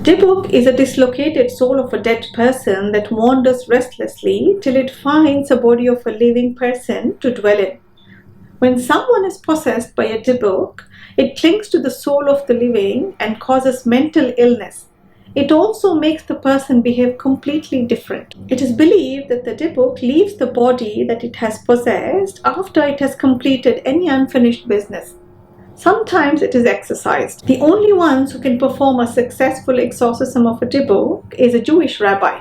Dybbuk is a dislocated soul of a dead person that wanders restlessly till it finds a body of a living person to dwell in. When someone is possessed by a Dybbuk, it clings to the soul of the living and causes mental illness. It also makes the person behave completely different. It is believed that the Dybbuk leaves the body that it has possessed after it has completed any unfinished business. Sometimes it is exorcised. The only ones who can perform a successful exorcism of a Dybbuk is a Jewish rabbi.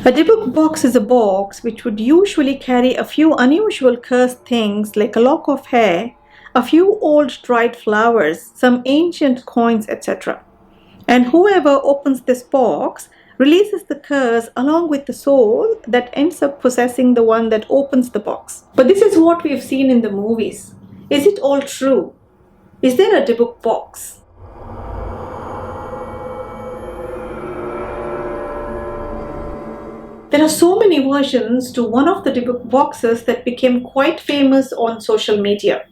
A Dybbuk box is a box which would usually carry a few unusual cursed things like a lock of hair, a few old dried flowers, some ancient coins, etc. And whoever opens this box releases the curse along with the soul that ends up possessing the one that opens the box. But this is what we've seen in the movies. Is it all true? Is there a Dybbuk box? There are so many versions to one of the Dybbuk boxes that became quite famous on social media.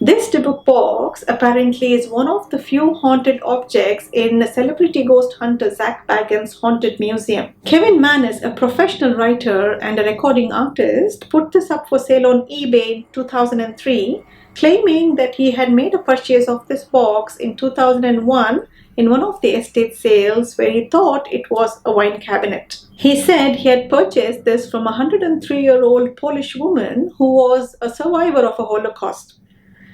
This Dybbuk box apparently is one of the few haunted objects in celebrity ghost hunter Zak Bagans' haunted museum. Kevin Mannis, a professional writer and a recording artist, put this up for sale on eBay in 2003, claiming that he had made a purchase of this box in 2001 in one of the estate sales where he thought it was a wine cabinet. He said he had purchased this from a 103-year-old Polish woman who was a survivor of a Holocaust.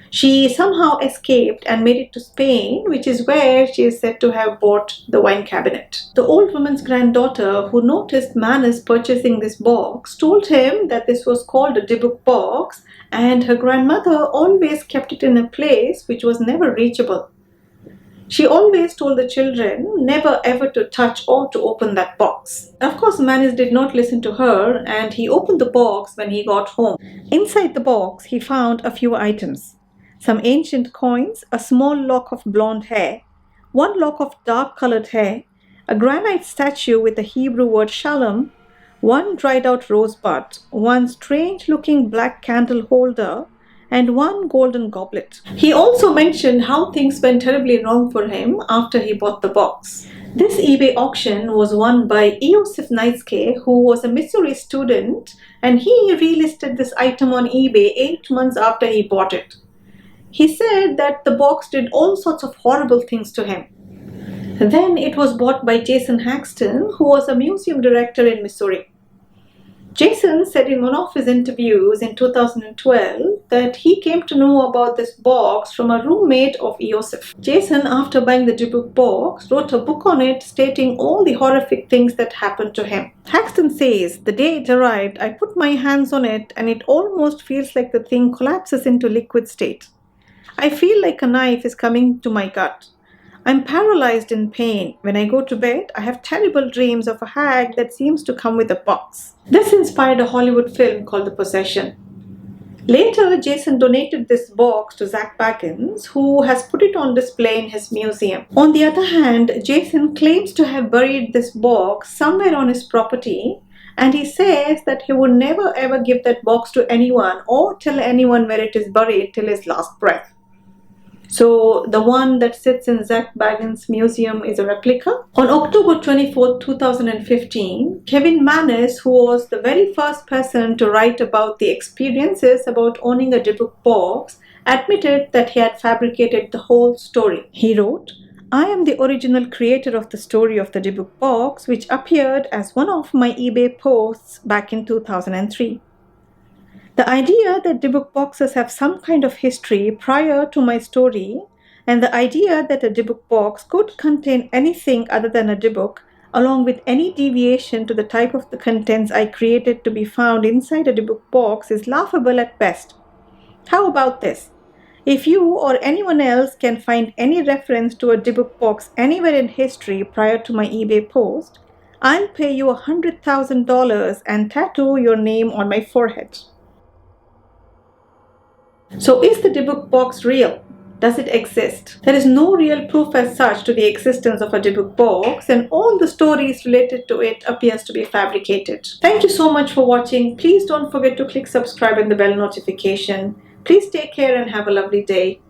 She somehow escaped and made it to Spain, which is where she is said to have bought the wine cabinet. The old woman's granddaughter, who noticed Mannis purchasing this box, told him that this was called a Dybbuk box and her grandmother always kept it in a place which was never reachable. She always told the children never ever to touch or to open that box. Of course, Mannis did not listen to her and he opened the box when he got home. Inside the box, he found a few items. Some ancient coins, a small lock of blonde hair, one lock of dark-colored hair, a granite statue with the Hebrew word shalom, one dried-out rosebud, one strange-looking black candle holder, and one golden goblet. He also mentioned how things went terribly wrong for him after he bought the box. This eBay auction was won by Iosif Naitske, who was a Missouri student, and he relisted this item on eBay 8 months after he bought it. He said that the box did all sorts of horrible things to him. Then it was bought by Jason Haxton, who was a museum director in Missouri. Jason said in one of his interviews in 2012 that he came to know about this box from a roommate of Iosif. Jason, after buying the Dybbuk box, wrote a book on it stating all the horrific things that happened to him. Haxton says, "The day it arrived, I put my hands on it and it almost feels like the thing collapses into liquid state. I feel like a knife is coming to my gut. I'm paralyzed in pain. When I go to bed, I have terrible dreams of a hag that seems to come with a box." This inspired a Hollywood film called The Possession. Later, Jason donated this box to Zak Bagans, who has put it on display in his museum. On the other hand, Jason claims to have buried this box somewhere on his property, and he says that he would never ever give that box to anyone or tell anyone where it is buried till his last breath. So the one that sits in Zak Bagans' museum is a replica. On October 24, 2015, Kevin Mannis, who was the very first person to write about the experiences about owning a Dybbuk box, admitted that he had fabricated the whole story. He wrote, "I am the original creator of the story of the Dybbuk box, which appeared as one of my eBay posts back in 2003. The idea that Dybbuk boxes have some kind of history prior to my story, and the idea that a Dybbuk box could contain anything other than a Dybbuk, along with any deviation to the type of the contents I created to be found inside a Dybbuk box, is laughable at best. How about this? If you or anyone else can find any reference to a Dybbuk box anywhere in history prior to my eBay post, I'll pay you $100,000 and tattoo your name on my forehead." So is the Dybbuk box real? Does it exist? There is no real proof as such to the existence of a Dybbuk box, and all the stories related to it appears to be fabricated. Thank you so much for watching. Please don't forget to click subscribe and the bell notification. Please take care and have a lovely day.